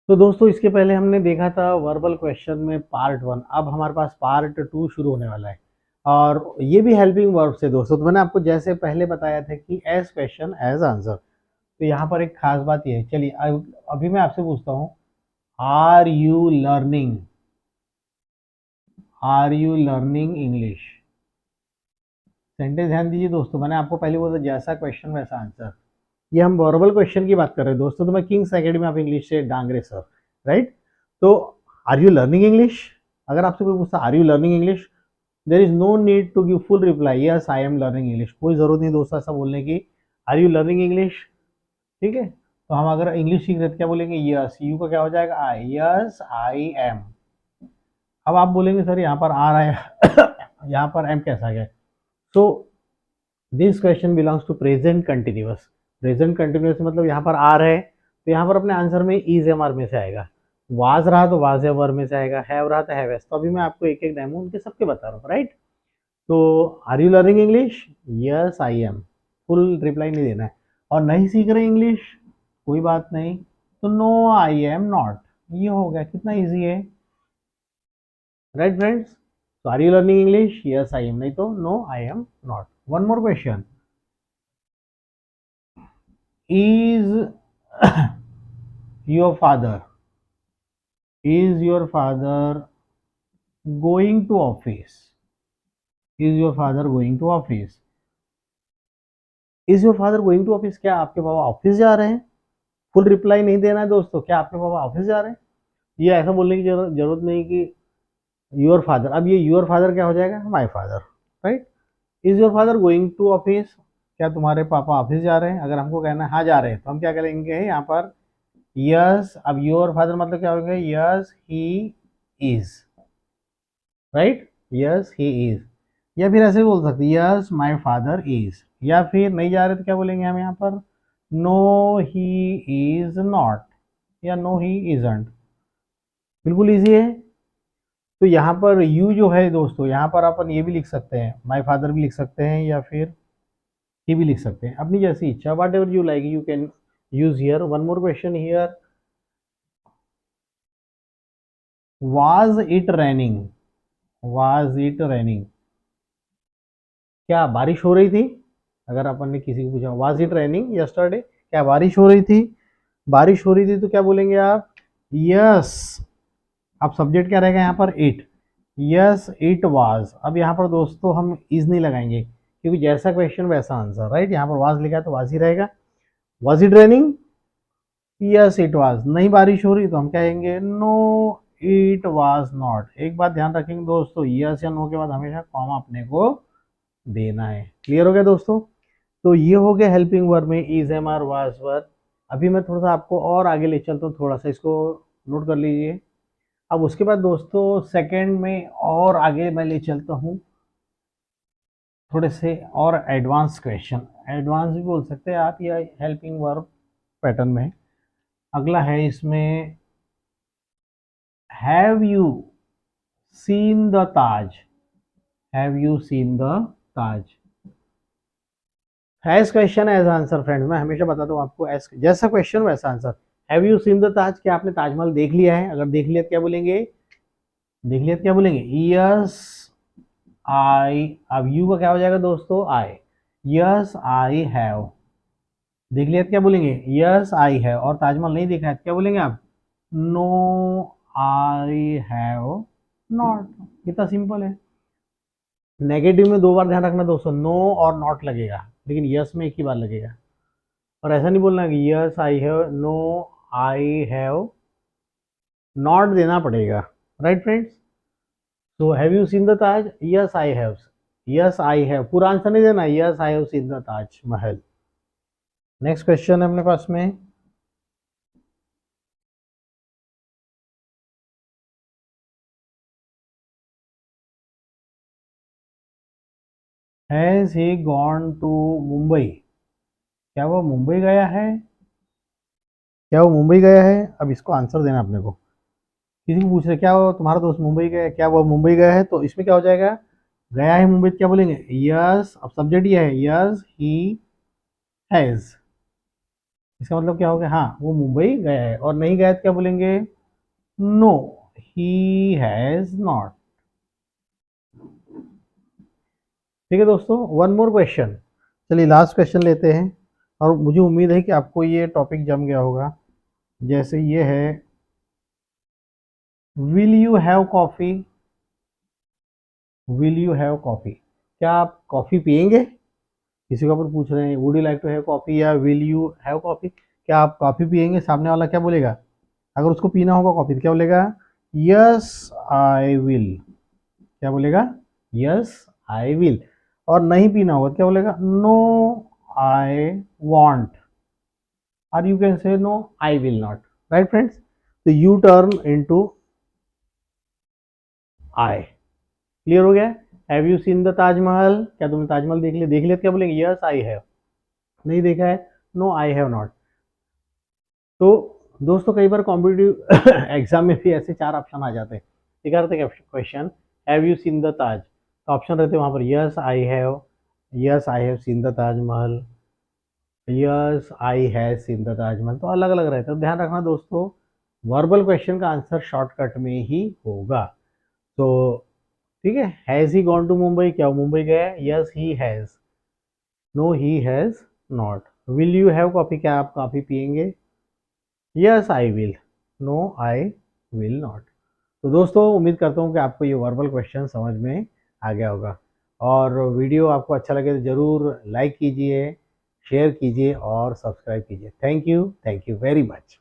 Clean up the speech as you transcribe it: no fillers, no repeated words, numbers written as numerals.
तो दोस्तों इसके पहले हमने देखा था वर्बल क्वेश्चन में पार्ट 1। अब हमारे पास पार्ट 2 शुरू होने वाला है और ये भी हेल्पिंग वर्ब से दोस्तों। तो मैंने आपको जैसे पहले बताया था कि एज क्वेश्चन एज आंसर। तो यहाँ पर एक खास बात ये है। चलिए अभी मैं आपसे पूछता हूँ, are you learning, are you learning English. Sentence ध्यान दीजिए दोस्तों, मैंने आपको पहले बोला जैसा क्वेश्चन वैसा आंसर। ये हम वर्बल क्वेश्चन की बात कर रहे हैं दोस्तों। तो मैं किंग्स एकेडमी ऑफ इंग्लिश से डांगरे सर, राइट। तो आर यू लर्निंग इंग्लिश, अगर आपसे कोई पूछता are you learning English, there is no need to give full reply yes I am learning English. कोई जरूरत नहीं दोस्तों ऐसा बोलने की, आर यू लर्निंग इंग्लिश। ठीक है, तो हम अगर इंग्लिश सीख रहे थे क्या बोलेंगे, यस। यू का क्या हो जाएगा, आई। Yes I M. अब आप बोलेंगे सर यहाँ पर आ रहा है यहाँ पर एम कैसा गया। So this question belongs to present continuous. Present continuous मतलब यहाँ पर आ रहे हैं, तो यहाँ पर अपने आंसर में इज एम आर में से आएगा। वाज रहा तो वाज एम आर में से आएगा, हैव रहा तो हैव एस। तो अभी मैं आपको एक एक डेमो उनके सबके बता रहा हूँ, राइट। तो are you learning English, yes I am. Full reply नहीं देना है। और नहीं सीख रहे इंग्लिश, कोई बात नहीं, तो नो आई एम नॉट। ये हो गया, कितना इजी है, राइट फ्रेंड्स। तो are you learning English, yes I am, नहीं तो no I am not. One more question, is your father, is your father going to office, is your father going to office, is your father going to office। क्या आपके पापा office जा रहे हैं। Full reply नहीं देना है दोस्तों, क्या आपके पापा ऑफिस जा रहे हैं। ये ऐसा बोलने की जरूरत नहीं कि योर फादर। अब ये योर फादर क्या हो जाएगा, my father, right. Is your father going to office, क्या तुम्हारे पापा ऑफिस जा रहे हैं। अगर हमको कहना है हाँ जा रहे हैं, तो हम क्या करेंगे यहाँ पर, यस। अब योर फादर मतलब क्या होगा, yes he is, right. Yes he is. या फिर ऐसे भी बोल सकते यस माय फादर इज। या फिर नहीं जा रहे तो क्या बोलेंगे हम यहाँ पर, नो ही इज नॉट, या नो ही इजंट। बिल्कुल इजी है। तो यहाँ पर यू जो है दोस्तों, यहाँ पर अपन ये भी लिख सकते हैं, माय फादर भी लिख सकते हैं, या फिर ही भी लिख सकते हैं, अपनी जैसी इच्छा। What ever you like you can use here. One more question here, was it raining, was it raining, क्या बारिश हो रही थी। अगर अपन ने किसी को पूछा वाज इट रेनिंग यस्टरडे, क्या बारिश हो रही थी। बारिश हो रही थी तो क्या बोलेंगे आप, यस। अब सब्जेक्ट क्या रहेगा यहाँ पर, इट। Yes it was. अब यहाँ पर दोस्तों हम इज नहीं लगाएंगे, क्योंकि जैसा क्वेश्चन वैसा आंसर, राइट। यहाँ पर वाज लिखा है तो वाज ही रहेगा। Was it raining, yes it was. नहीं बारिश हो रही तो हम कहेंगे नो इट वाज नॉट। एक बात ध्यान रखेंगे दोस्तों, यस या नो के बाद हमेशा कॉमा अपने को देना है। क्लियर हो गया दोस्तों। तो ये हो गया हेल्पिंग वर्ब में is am are was were. अभी मैं थोड़ा सा आपको और आगे ले चलता हूँ, थोड़ा सा इसको नोट कर लीजिए। अब उसके बाद दोस्तों सेकंड में और आगे मैं ले चलता हूँ थोड़े से और एडवांस क्वेश्चन। एडवांस भी बोल सकते हैं आप, या हेल्पिंग वर्ब पैटर्न में। अगला है इसमें, have you seen the Taj, have you seen the Taj. As question as answer friends, मैं हमेशा बताता हूँ आपको, एज जैसा क्वेश्चन वैसा answer. Have you seen the Taj, क्या आपने ताजमहल देख लिया है। अगर देख लिया तो क्या बोलेंगे, देख लिया तो क्या बोलेंगे, यस आई। अब यू का क्या हो जाएगा दोस्तों, आई। Yes I have. देख लिया तो क्या बोलेंगे, यस आई हैव। और ताजमहल नहीं देखा है तो क्या बोलेंगे आप, नो आई हैव नॉट। कितना सिंपल है। नेगेटिव में दो बार ध्यान रखना दोस्तों, नो और नॉट लगेगा, लेकिन यस में एक ही बार लगेगा। और ऐसा नहीं बोलना कि yes I have, no I have not देना पड़ेगा, right friends. So have you seen the Taj, yes I have. Yes I have, पूरा आंसर नहीं देना, yes I have seen the Taj Mahal. Next question है अपने पास में, has he gone to Mumbai, क्या वो मुंबई गया है, क्या वो मुंबई गया है। अब इसको आंसर देना अपने को। किसी को पूछ रहे क्या वो तुम्हारा दोस्त मुंबई गया है, क्या वो मुंबई गया है, तो इसमें क्या हो जाएगा, गया है मुंबई तो क्या बोलेंगे, यस। अब सब्जेक्ट ये है, यस ही हैज। इसका मतलब क्या हो गया, हाँ वो मुंबई गया है। और नहीं गया तो क्या बोलेंगे, नो ही हैज नॉट। ठीक है दोस्तों, वन मोर क्वेश्चन। चलिए लास्ट क्वेश्चन लेते हैं, और मुझे उम्मीद है कि आपको ये टॉपिक जम गया होगा। जैसे ये है, will you have coffee, will you have coffee, क्या आप कॉफी पियेंगे? किसी के ऊपर पूछ रहे हैं would you like to have coffee या विल यू हैव कॉफी, क्या आप कॉफी पियेंगे? सामने वाला क्या बोलेगा? अगर उसको पीना होगा कॉफी तो क्या बोलेगा, यस आई विल। क्या बोलेगा, यस आई विल। और नहीं पीना होगा तो क्या बोलेगा, नो आई वॉन्ट। और you can say no I will not. Right friends, तो you turn into I. Clear हो गया? Have you seen the Taj Mahal, क्या तुमने ताजमहल देख लिया? देख लिया तो क्या बोलेंगे, यस आई हैव। नहीं देखा है, नो आई हैव नॉट। तो दोस्तों कई बार कॉम्पिटिटिव एग्जाम में भी ऐसे चार ऑप्शन आ जाते हैं। ठीक है, question, have you seen the Taj, तो ऑप्शन रहते हैं वहां पर, yes I have, yes I have seen the Taj Mahal, yes I have seen the Taj Mahal. तो अलग अलग रहते हैं, तो ध्यान रखना दोस्तों, वर्बल क्वेश्चन का आंसर शॉर्टकट में ही होगा। तो ठीक है, has he gone to Mumbai, क्या वो मुंबई गया है? Yes he has, no he has not. Will you have coffee, क्या आप कॉफी पियेंगे? Yes I will, no I will not. तो दोस्तों उम्मीद करता हूँ कि आपको ये वर्बल क्वेश्चन समझ में आ गया होगा, और वीडियो आपको अच्छा लगे तो ज़रूर लाइक कीजिए, शेयर कीजिए और सब्सक्राइब कीजिए। Thank you very much.